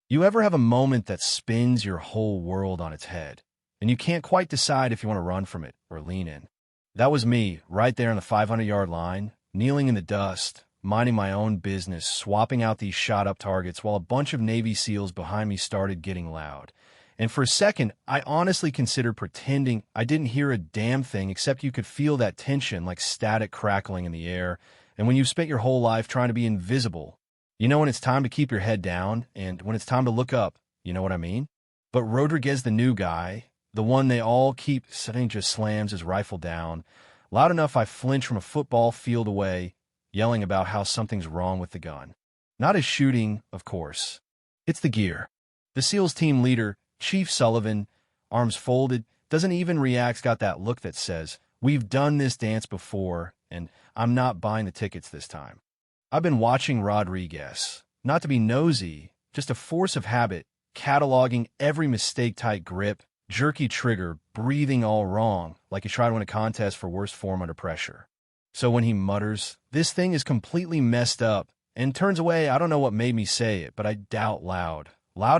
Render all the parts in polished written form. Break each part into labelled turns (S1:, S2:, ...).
S1: You ever have a moment that spins your whole world on its head, and you can't quite decide if you want to run from it or lean in? That was me, right there on the 500-yard line, kneeling in the dust, minding my own business, swapping out these shot-up targets while a bunch of Navy SEALs behind me started getting loud. And for a second, I honestly considered pretending I didn't hear a damn thing, except you could feel that tension like static crackling in the air. And when you've spent your whole life trying to be invisible, you know when it's time to keep your head down, and when it's time to look up, you know what I mean? But Rodriguez, the new guy, the one they all keep saying, just slams his rifle down, loud enough I flinch from a football field away, yelling about how something's wrong with the gun. Not his shooting, of course. It's the gear. The SEALs team leader, Chief Sullivan, arms folded, doesn't even react, got that look that says, "We've done this dance before, and I'm not buying the tickets this time." I've been watching Rodriguez, not to be nosy, just a force of habit, cataloging every mistake, tight grip, jerky trigger, breathing all wrong, like he tried to win a contest for worst form under pressure. So when he mutters, "This thing is completely messed up," and turns away, I don't know what made me say it, but I doubt loud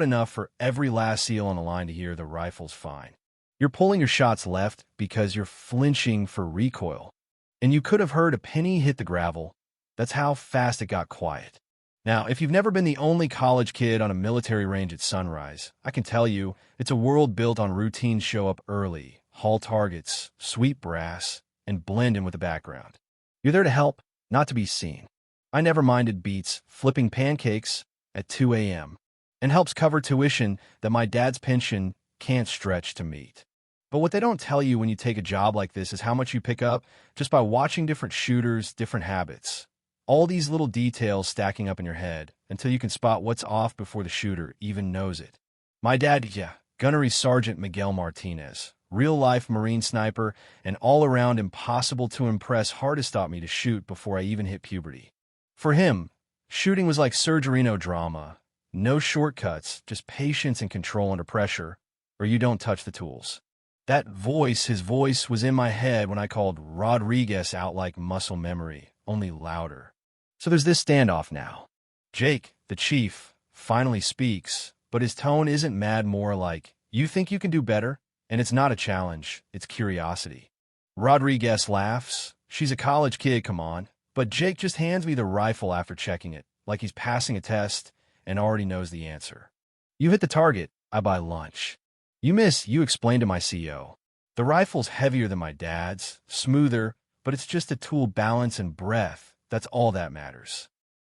S1: enough for every last SEAL on the line to hear the rifle's fine. You're pulling your shots left because you're flinching for recoil. And you could have heard a penny hit the gravel. That's how fast it got quiet. Now, if you've never been the only college kid on a military range at sunrise, I can tell you it's a world built on routines. Show up early, haul targets, sweep brass, and blend in with the background. You're there to help, not to be seen. I never minded beats flipping pancakes at 2 a.m. and helps cover tuition that my dad's pension can't stretch to meet. But what they don't tell you when you take a job like this is how much you pick up just by watching different shooters, different habits. All these little details stacking up in your head until you can spot what's off before the shooter even knows it. My dad, Gunnery Sergeant Miguel Martinez, real-life Marine sniper, and all-around impossible to impress, hardest taught me to shoot before I even hit puberty. For him, shooting was like surgery, no drama, no shortcuts, just patience and control under pressure, or you don't touch the tools. His voice was in my head when I called Rodriguez out like muscle memory, only louder. So there's this standoff now. Jake, the chief, finally speaks, but his tone isn't mad, more like, "You think you can do better?" And it's not a challenge, it's curiosity. Rodriguez laughs. She's a college kid, come on. But Jake just hands me the rifle after checking it, like he's passing a test and already knows the answer. "You hit the target, I buy lunch. You miss, you explain to my CO. The rifle's heavier than my dad's, smoother, but it's just a tool, balance and breath. That's all that matters."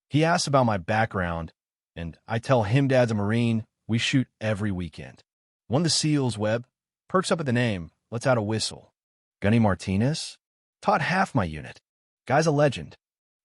S1: He asks about my background, and I tell him Dad's a Marine. We shoot every weekend. One of the SEALs, Webb, perks up at the name, lets out a whistle. "Gunny Martinez? Taught half my unit. Guy's a legend."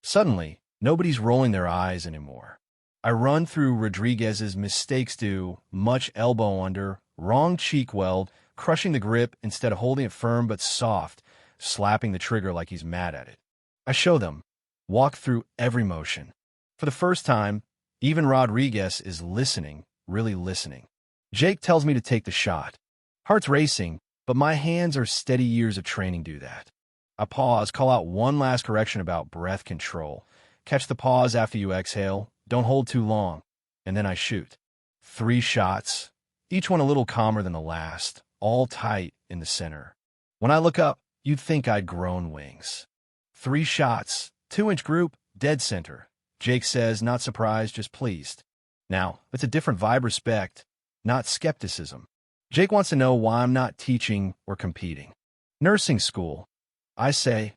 S1: Suddenly, nobody's rolling their eyes anymore. I run through Rodriguez's mistakes, do much elbow under, wrong cheek weld, crushing the grip instead of holding it firm but soft, slapping the trigger like he's mad at it. I show them, walk through every motion. For the first time, even Rodriguez is listening, really listening. Jake tells me to take the shot. Heart's racing, but my hands are steady, years of training do that. I pause, call out one last correction about breath control. Catch the pause after you exhale, don't hold too long, and then I shoot. 3 shots, each one a little calmer than the last, all tight in the center. When I look up, you'd think I'd grown wings. 3 shots, 2-inch group, dead center. Jake says, not surprised, just pleased. Now, it's a different vibe, respect, not skepticism. Jake wants to know why I'm not teaching or competing. Nursing school, I say,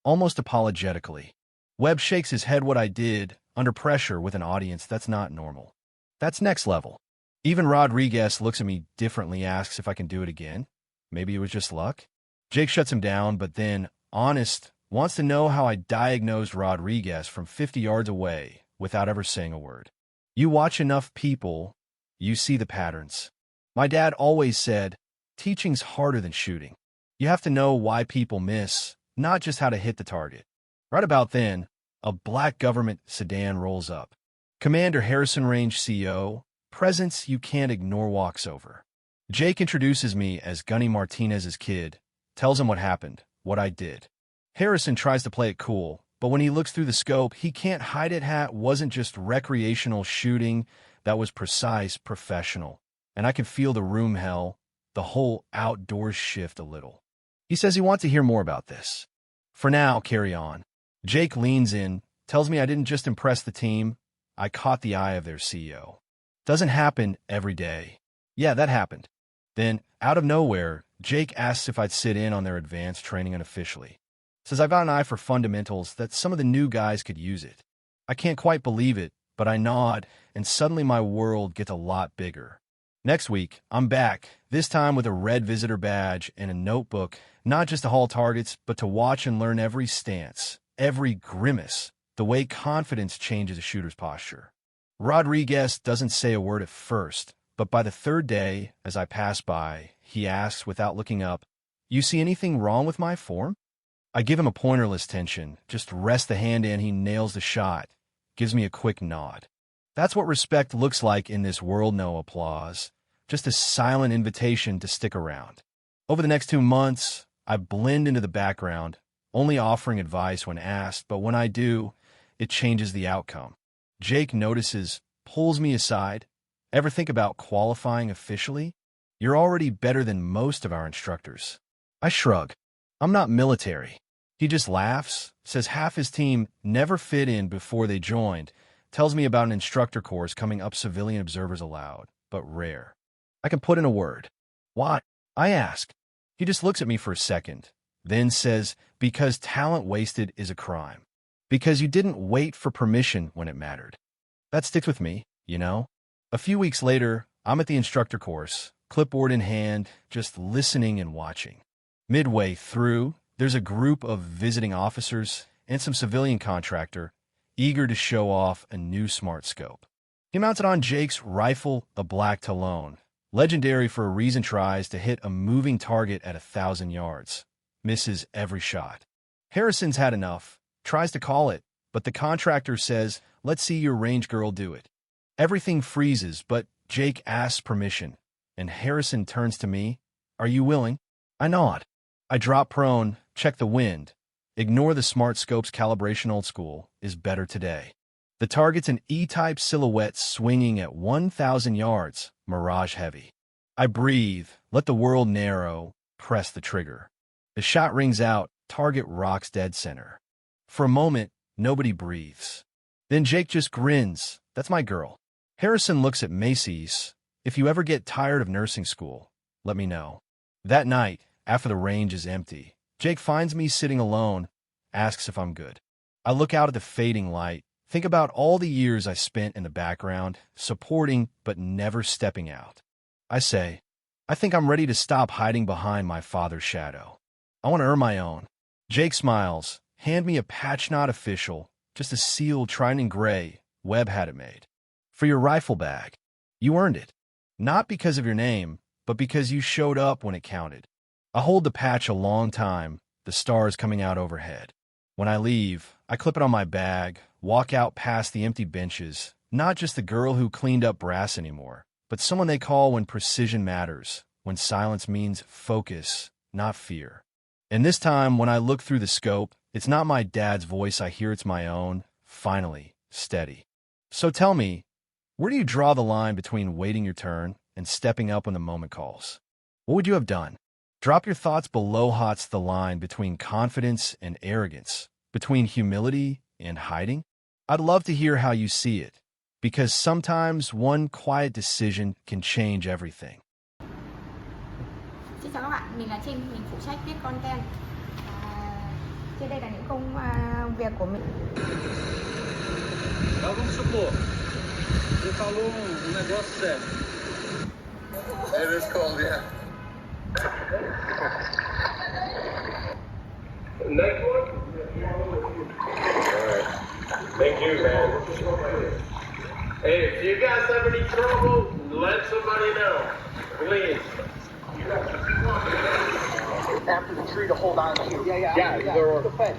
S1: almost apologetically. Webb shakes his head. What I did, under pressure with an audience, that's not normal. That's next level. Even Rodriguez looks at me differently, asks if I can do it again. Maybe it was just luck. Jake shuts him down, but then, honest, wants to know how I diagnosed Rodriguez from 50 yards away without ever saying a word. You watch enough people, you see the patterns. My dad always said, teaching's harder than shooting. You have to know why people miss, not just how to hit the target. Right about then, a black government sedan rolls up. Commander Harrison, Range CO, presence you can't ignore, walks over. Jake introduces me as Gunny Martinez's kid, tells him what happened, what I did. Harrison tries to play it cool, but when he looks through the scope, he can't hide it. Hat wasn't just recreational shooting. that was precise, professional, and I could feel the room the whole outdoors shift a little. He says he wants to hear more about this. For now, carry on. Jake leans in, tells me I didn't just impress the team, I caught the eye of their CEO. Doesn't happen every day. Yeah, that happened. Then, out of nowhere, Jake asks if I'd sit in on their advanced training unofficially. Says I've got an eye for fundamentals, that some of the new guys could use it. I can't quite believe it, but I nod, and suddenly my world gets a lot bigger. Next week, I'm back, this time with a red visitor badge and a notebook, not just to haul targets, but to watch and learn every stance, every grimace, the way confidence changes a shooter's posture. Rodriguez doesn't say a word at first, but by the third day, as I pass by, he asks without looking up, "You see anything wrong with my form?" I give him a pointerless tension, just rest the hand in, he nails the shot, gives me a quick nod. That's what respect looks like in this world, no applause, just a silent invitation to stick around. Over the next 2 months, I blend into the background, only offering advice when asked, but when I do, it changes the outcome. Jake notices, pulls me aside. Ever think about qualifying officially? You're already better than most of our instructors. I shrug. I'm not military. He just laughs, says half his team never fit in before they joined, tells me about an instructor course coming up civilian observers allowed, but rare. I can put in a word. Why? I ask. He just looks at me for a second, then says, because talent wasted is a crime. Because you didn't wait for permission when it mattered. That sticks with me, you know? A few weeks later, I'm at the instructor course, clipboard in hand, just listening and watching. Midway through, there's a group of visiting officers and some civilian contractor eager to show off a new smart scope. He mounts it on Jake's rifle, a black Talon. Legendary for a reason, tries to hit a moving target at 1,000 yards. Misses every shot. Harrison's had enough, tries to call it, but the contractor says, "Let's see your range girl do it." Everything freezes, but Jake asks permission, and Harrison turns to me. "Are you willing?" I nod. I drop prone, check the wind. Ignore the smart scope's calibration, old school is better today. The target's an E-type silhouette swinging at 1,000 yards, mirage heavy. I breathe, let the world narrow, press the trigger. The shot rings out, target rocks dead center. For a moment, nobody breathes. Then Jake just grins. That's my girl. Harrison looks at Macy's. "If you ever get tired of nursing school, let me know." That night, after the range is empty, Jake finds me sitting alone, asks if I'm good. I look out at the fading light, think about all the years I spent in the background, supporting but never stepping out. I say, I think I'm ready to stop hiding behind my father's shadow. I want to earn my own. Jake smiles, hand me a patch knot official, just a sealed Trident gray, Webb had it made. "For your rifle bag. You earned it. Not because of your name, but because you showed up when it counted." I hold the patch a long time, the stars coming out overhead. When I leave, I clip it on my bag, walk out past the empty benches, not just the girl who cleaned up brass anymore, but someone they call when precision matters, when silence means focus, not fear. And this time, when I look through the scope, it's not my dad's voice I hear, it's my own, finally, steady. So tell me, where do you draw the line between waiting your turn and stepping up when the moment calls? What would you have done? Drop your thoughts below. Hot's the line between confidence and arrogance, between humility and hiding? I'd love to hear how you see it, because sometimes one quiet decision can change everything.
S2: Xin chào các bạn, mình là Trinh, mình phụ trách viết content. Trên đây là những công việc của mình.
S3: Então vamos supor, você falou negócio sério. It is cold, yeah. Next one? Alright. Thank you, man. Hey, if you guys have any trouble, let somebody know. Please.
S4: After the tree to hold on to. Yeah.
S3: Yeah, use the fence.